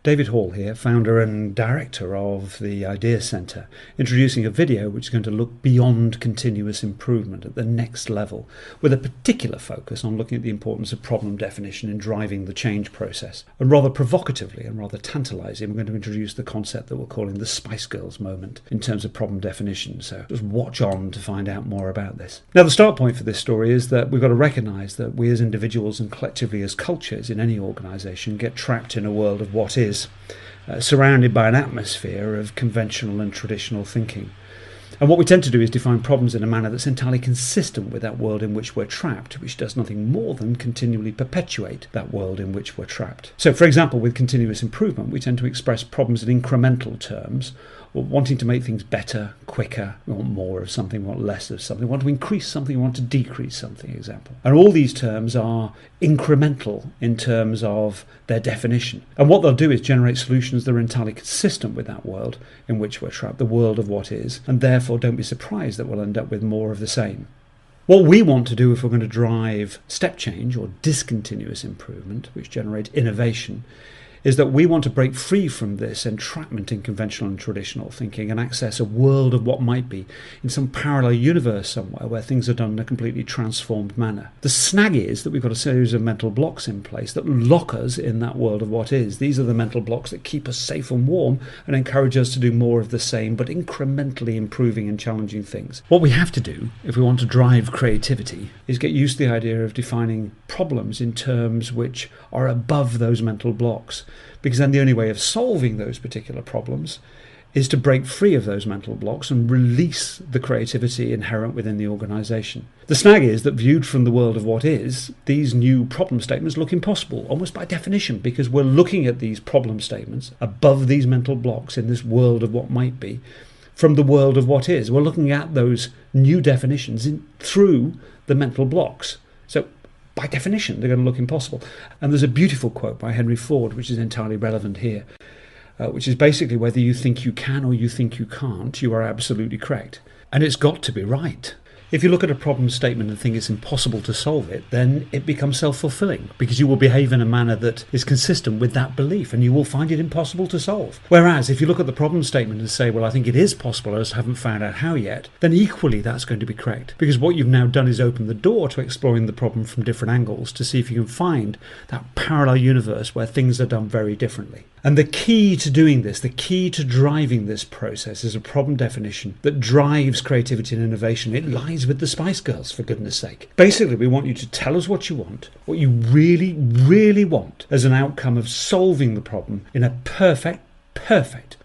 David Hall here, founder and director of the Idea Centre, introducing a video which is going to look beyond continuous improvement at the next level, with a particular focus on looking at the importance of problem definition in driving the change process. And rather provocatively and rather tantalising, we're going to introduce the concept that we're calling the Spice Girls moment in terms of problem definition. So just watch on to find out more about this. Now, the start point for this story is that we've got to recognise that we as individuals and collectively as cultures in any organisation get trapped in a world of what is, surrounded by an atmosphere of conventional and traditional thinking. And what we tend to do is define problems in a manner that's entirely consistent with that world in which we're trapped, which does nothing more than continually perpetuate that world in which we're trapped. So, for example, with continuous improvement, we tend to express problems in incremental terms, or wanting to make things better, quicker. We want more of something, we want less of something, we want to increase something, we want to decrease something, example. And all these terms are incremental in terms of their definition. And what they'll do is generate solutions that are entirely consistent with that world in which we're trapped, the world of what is, and therefore don't be surprised that we'll end up with more of the same. What we want to do if we're going to drive step change or discontinuous improvement, which generate innovation, is that we want to break free from this entrapment in conventional and traditional thinking and access a world of what might be in some parallel universe somewhere where things are done in a completely transformed manner. The snag is that we've got a series of mental blocks in place that lock us in that world of what is. These are the mental blocks that keep us safe and warm and encourage us to do more of the same, but incrementally improving and challenging things. What we have to do if we want to drive creativity is get used to the idea of defining problems in terms which are above those mental blocks. Because then the only way of solving those particular problems is to break free of those mental blocks and release the creativity inherent within the organisation. The snag is that viewed from the world of what is, these new problem statements look impossible, almost by definition, because we're looking at these problem statements above these mental blocks in this world of what might be, from the world of what is. We're looking at those new definitions through the mental blocks. So by definition, they're going to look impossible. And there's a beautiful quote by Henry Ford, which is entirely relevant here, which is basically whether you think you can or you think you can't, you are absolutely correct. And it's got to be right. If you look at a problem statement and think it's impossible to solve it, then it becomes self-fulfilling because you will behave in a manner that is consistent with that belief and you will find it impossible to solve. Whereas if you look at the problem statement and say, well, I think it is possible, I just haven't found out how yet, then equally that's going to be correct. Because what you've now done is open the door to exploring the problem from different angles to see if you can find that parallel universe where things are done very differently. And the key to doing this, the key to driving this process is a problem definition that drives creativity and innovation. It lies with the Spice Girls, for goodness sake. Basically, we want you to tell us what you want, what you really, really want as an outcome of solving the problem in a perfect,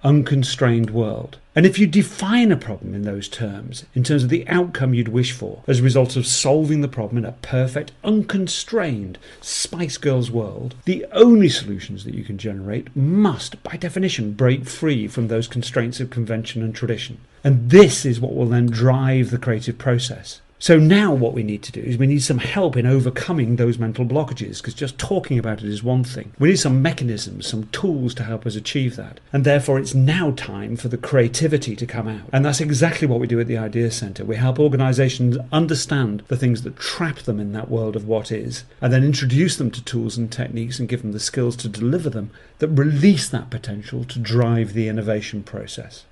unconstrained world. And if you define a problem in those terms, in terms of the outcome you'd wish for as a result of solving the problem in a perfect, unconstrained Spice Girls world, the only solutions that you can generate must, by definition, break free from those constraints of convention and tradition. And this is what will then drive the creative process. So now what we need to do is we need some help in overcoming those mental blockages, because just talking about it is one thing. We need some mechanisms, some tools to help us achieve that. And therefore it's now time for the creativity to come out. And that's exactly what we do at the Idea Centre. We help organisations understand the things that trap them in that world of what is, and then introduce them to tools and techniques and give them the skills to deliver them that release that potential to drive the innovation process.